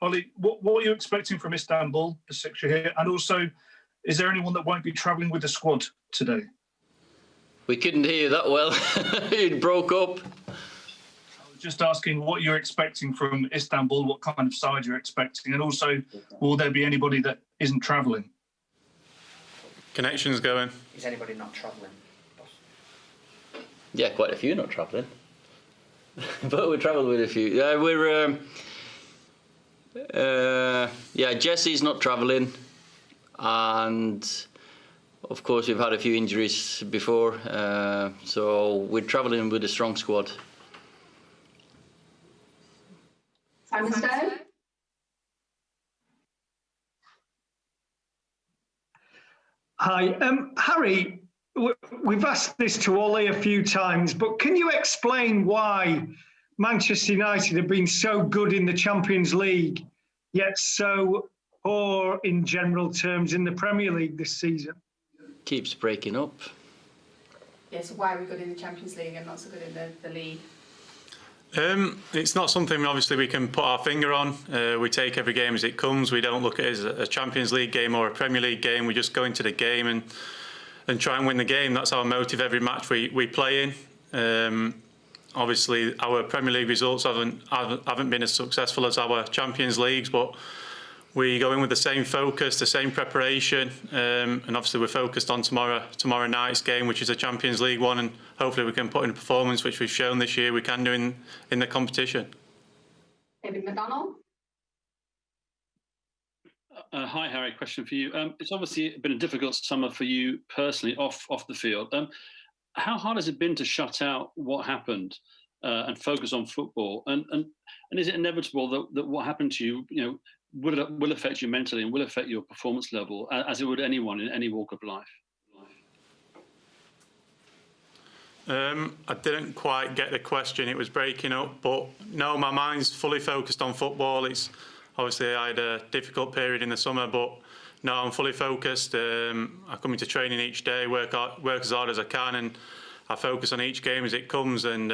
Ollie, what are you expecting from Istanbul Basaksehir here? And also, is there anyone that won't be travelling with the squad today? We couldn't hear you that well. It broke up. I was just asking what you're expecting from Istanbul, what kind of side you're expecting, and also, will there be anybody that isn't travelling? Connection's going. Is anybody not travelling? Yeah, quite a few not travelling. But we travelled with a few. Jesse's not travelling. And of course we've had a few injuries before, so we're travelling with a strong squad. Simon Stone? Hi, Harry, we've asked this to Ole a few times, but can you explain why Manchester United have been so good in the Champions League, yet so poor in general terms in the Premier League this season? Keeps breaking up. Yeah, so why are we good in the Champions League and not so good in the league? It's not something obviously we can put our finger on. We take every game as it comes. We don't look at it as a Champions League game or a Premier League game. We just go into the game and try and win the game. That's our motive every match we play in. Obviously our Premier League results haven't been as successful as our Champions Leagues, but we go in with the same focus, the same preparation, and obviously we're focused on tomorrow night's game, which is a Champions League one, and hopefully we can put in a performance which we've shown this year we can do in the competition. David McDonald? Hi Harry, question for you. It's obviously been a difficult summer for you personally off the field. How hard has it been to shut out what happened and focus on football? And is it inevitable that what happened to you, will affect you mentally and will affect your performance level, as it would anyone in any walk of life? I didn't quite get the question. It was breaking up, but no, my mind's fully focused on football. It's obviously I had a difficult period in the summer, but no, I'm fully focused. I come into training each day, work as hard as I can, and I focus on each game as it comes. And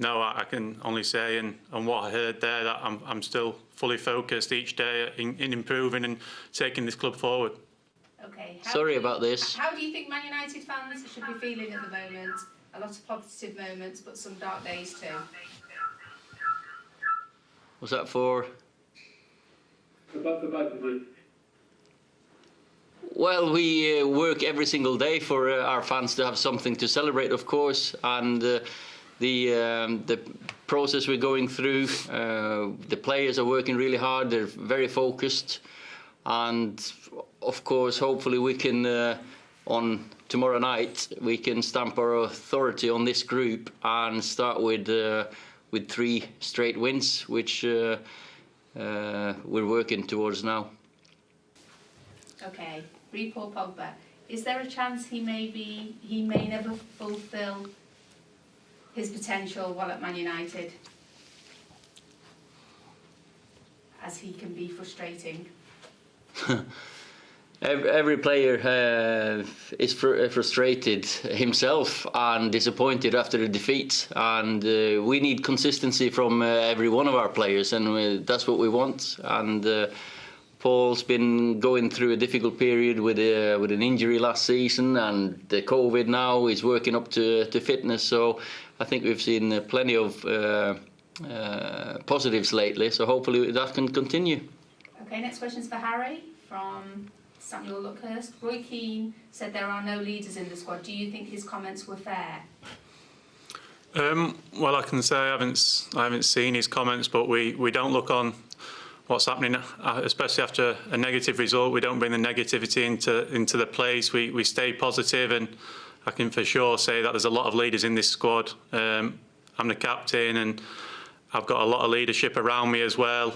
no, I can only say, and on what I heard there, that I'm still fully focused each day in improving and taking this club forward. Okay. Sorry about this. How do you think Man United fans should be feeling at the moment? A lot of positive moments, but some dark days too. Was that for? Well, we work every single day for our fans to have something to celebrate, of course, and the process we're going through, the players are working really hard. They're very focused, and of course, hopefully, we can on tomorrow night we can stamp our authority on this group and start with 3 straight wins, which we're working towards now. Okay, Paul Pogba. Is there a chance he may never fulfil his potential while at Man United, as he can be frustrating? Every player is frustrated himself and disappointed after the defeat, and we need consistency from every one of our players, and that's what we want. And Paul's been going through a difficult period with an injury last season, and the COVID now. He's working up to fitness, so I think we've seen plenty of positives lately, so hopefully that can continue. Okay, next question's for Harry from Samuel Luckhurst. Roy Keane said there are no leaders in the squad. Do you think his comments were fair? Well, I can say I haven't seen his comments, but we don't look on what's happening, especially after a negative result. We don't bring the negativity into the place. We stay positive, and I can for sure say that there's a lot of leaders in this squad. I'm the captain, and I've got a lot of leadership around me as well,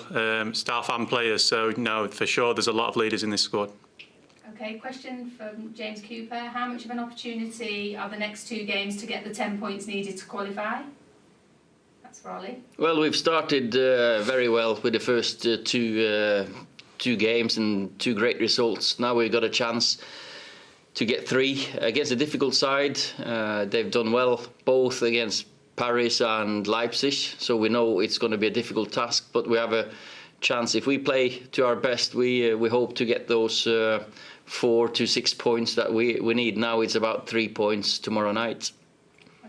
staff and players. So no, for sure, there's a lot of leaders in this squad. Okay, question from James Cooper. How much of an opportunity are the next 2 games to get the 10 points needed to qualify? That's for Ollie. Well, we've started very well with the first two games and 2 great results. Now we've got a chance to get 3 against a difficult side. They've done well both against Paris and Leipzig, so we know it's going to be a difficult task, but we have a chance. If we play to our best, we hope to get those 4 to 6 points that we need. Now it's about 3 points tomorrow night.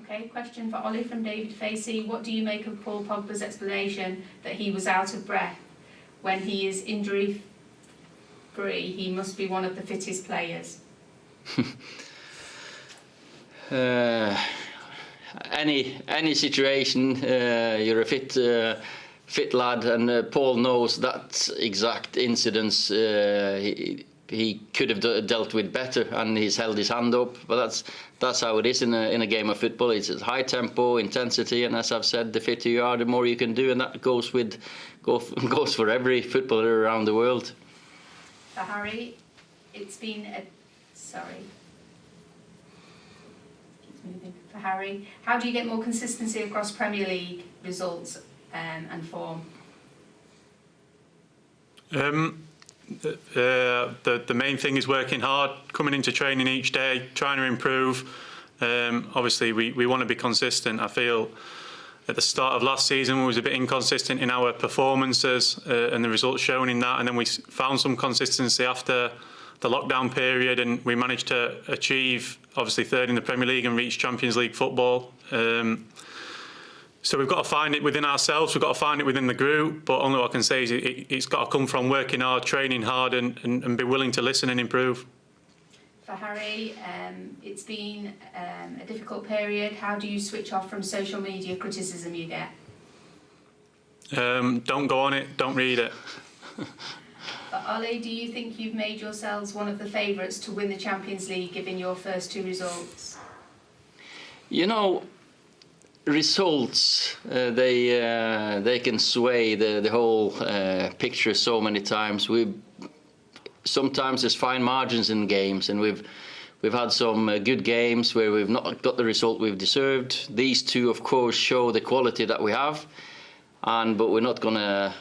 Okay, question for Ole from David Facey. What do you make of Paul Pogba's explanation that he was out of breath? When he is injury free, he must be one of the fittest players. Any situation, you're a fit lad, and Paul knows that exact incidents. He could have dealt with better, and he's held his hand up. But that's how it is in a game of football. It's high tempo, intensity, and as I've said, the fitter you are, the more you can do, and that goes for every footballer around the world. For Harry, it's been For Harry, how do you get more consistency across Premier League results and form? The main thing is working hard, coming into training each day, trying to improve. Obviously, we want to be consistent. I feel at the start of last season we was a bit inconsistent in our performances and the results shown in that, and then we found some consistency after the lockdown period, and we managed to achieve obviously third in the Premier League and reach Champions League football. So we've got to find it within ourselves, we've got to find it within the group, but only what I can say is it's got to come from working hard, training hard, and be willing to listen and improve. For Harry, it's been a difficult period. How do you switch off from social media criticism you get? Don't go on it, don't read it. For Ole, do you think you've made yourselves one of the favourites to win the Champions League given your first 2 results? You know, results, they can sway the whole picture so many times. Sometimes there's fine margins in games, and we've had some good games where we've not got the result we've deserved. These 2, of course, show the quality that we have, but we're not going to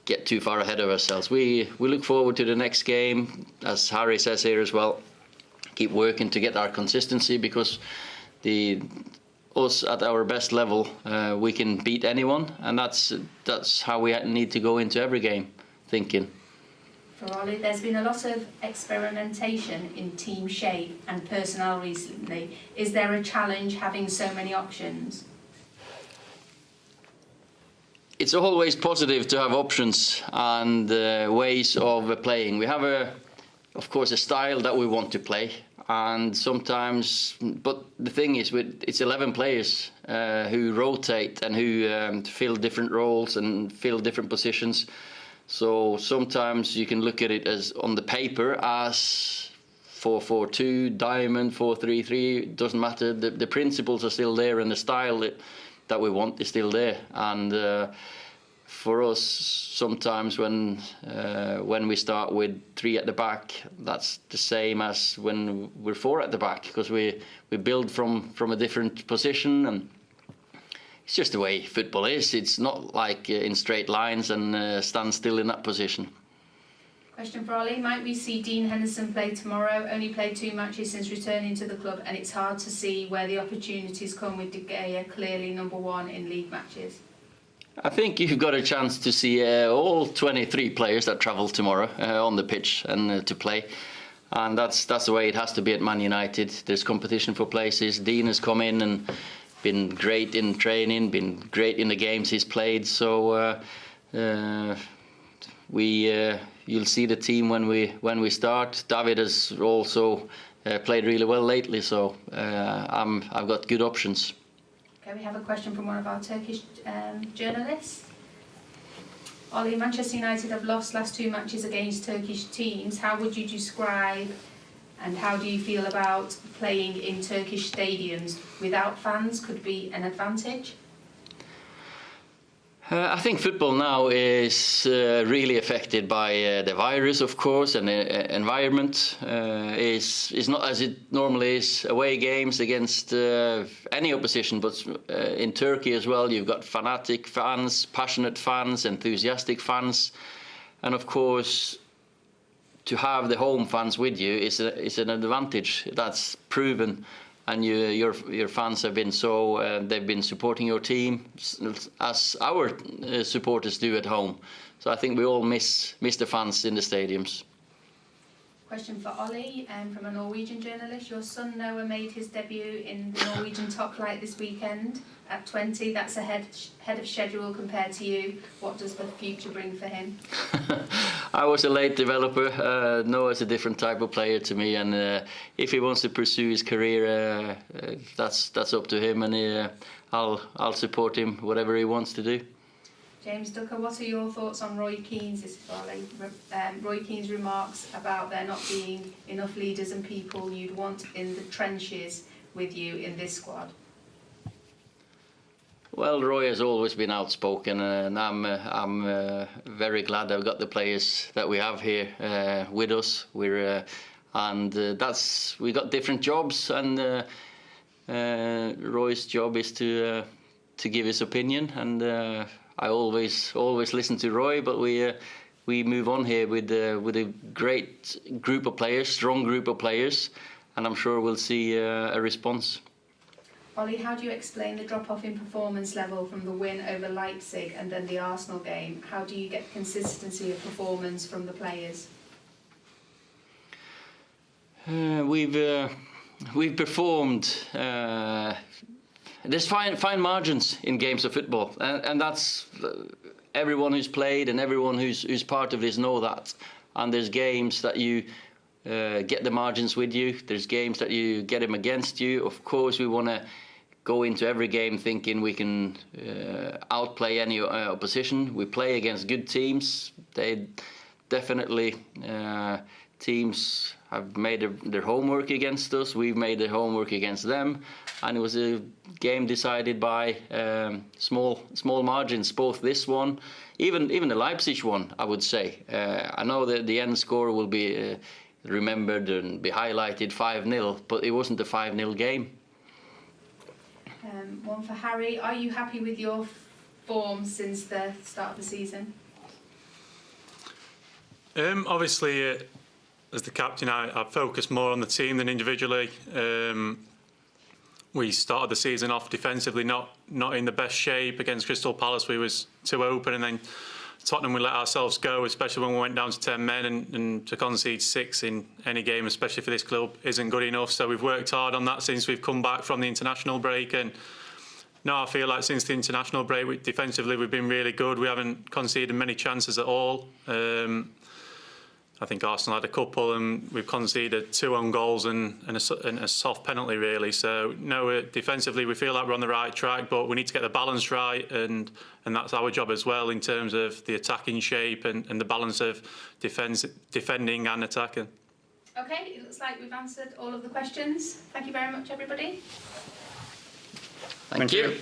get too far ahead of ourselves. We look forward to the next game, as Harry says here as well. Keep working to get our consistency, because us at our best level, we can beat anyone, and that's how we need to go into every game, thinking. For Ole, there's been a lot of experimentation in team shape and personnel recently. Is there a challenge having so many options? It's always positive to have options and ways of playing. We have of course, a style that we want to play, and sometimes, but the thing is, it's 11 players who rotate and who fill different roles and fill different positions. So sometimes you can look at it as on the paper as 4-4-2, diamond, 4-3-3, doesn't matter. The principles are still there, and the style that we want is still there. And for us, sometimes when we start with 3 at the back, that's the same as when we're 4 at the back, because we build from a different position, and it's just the way football is. It's not like in straight lines and stand still in that position. Question for Ole. Might we see Dean Henderson play tomorrow? Only played 2 matches since returning to the club, and it's hard to see where the opportunities come with De Gea clearly number 1 in league matches. I think you've got a chance to see all 23 players that travel tomorrow on the pitch and to play. And that's the way it has to be at Man United. There's competition for places. Dean has come in and been great in training, been great in the games he's played. So you'll see the team when we start. David has also played really well lately, so I've got good options. Okay, we have a question from one of our Turkish journalists. Ole, Manchester United have lost last 2 matches against Turkish teams. How would you describe and how do you feel about playing in Turkish stadiums without fans? Could be an advantage? I think football now is really affected by the virus, of course, and the environment is not as it normally is. Away games against any opposition, but in Turkey as well, you've got fanatic fans, passionate fans, enthusiastic fans, and of course, to have the home fans with you is an advantage. That's proven and your fans have been they've been supporting your team as our supporters do at home. So I think we all miss the fans in the stadiums. Question for Ole, from a Norwegian journalist. Your son Noah made his debut in the Norwegian top flight this weekend at 20. That's ahead of schedule compared to you. What does the future bring for him? I was a late developer. Noah's a different type of player to me, and if he wants to pursue his career, that's up to him, and I'll support him whatever he wants to do. James Ducker, what are your thoughts on Roy Keane's, Roy Keane's remarks about there not being enough leaders and people you'd want in the trenches with you in this squad? Well, Roy has always been outspoken, and I'm very glad I've got the players that we have here with us. We got different jobs, and Roy's job is to give his opinion, and I always listen to Roy, but we move on here with a great group of players, strong group of players, and I'm sure we'll see a response. Ole, how do you explain the drop-off in performance level from the win over Leipzig and then the Arsenal game? How do you get consistency of performance from the players? We've performed. There's fine margins in games of football, and that's everyone who's played and everyone who's part of this know that. And there's games that you get the margins with you. There's games that you get them against you. Of course, we want to go into every game thinking we can outplay any opposition. We play against good teams. They definitely teams have made their homework against us. We've made their homework against them, and it was a game decided by small margins. Both this one, even the Leipzig one, I would say. I know that the end score will be remembered and be highlighted 5-0, but it wasn't a 5-0 game. One for Harry. Are you happy with your form since the start of the season? Obviously, as the captain, I focus more on the team than individually. We started the season off defensively, not in the best shape. Against Crystal Palace, we was too open, and then Tottenham, we let ourselves go, especially when we went down to 10 men, and to concede 6 in any game, especially for this club, isn't good enough. So we've worked hard on that since we've come back from the international break, and now I feel like since the international break, defensively we've been really good. We haven't conceded many chances at all. I think Arsenal had a couple, and we've conceded 2 own goals and a soft penalty, really. So, no, defensively we feel like we're on the right track, but we need to get the balance right, and that's our job as well in terms of the attacking shape and the balance of defending and attacking. Okay, it looks like we've answered all of the questions. Thank you very much, everybody. Thank you.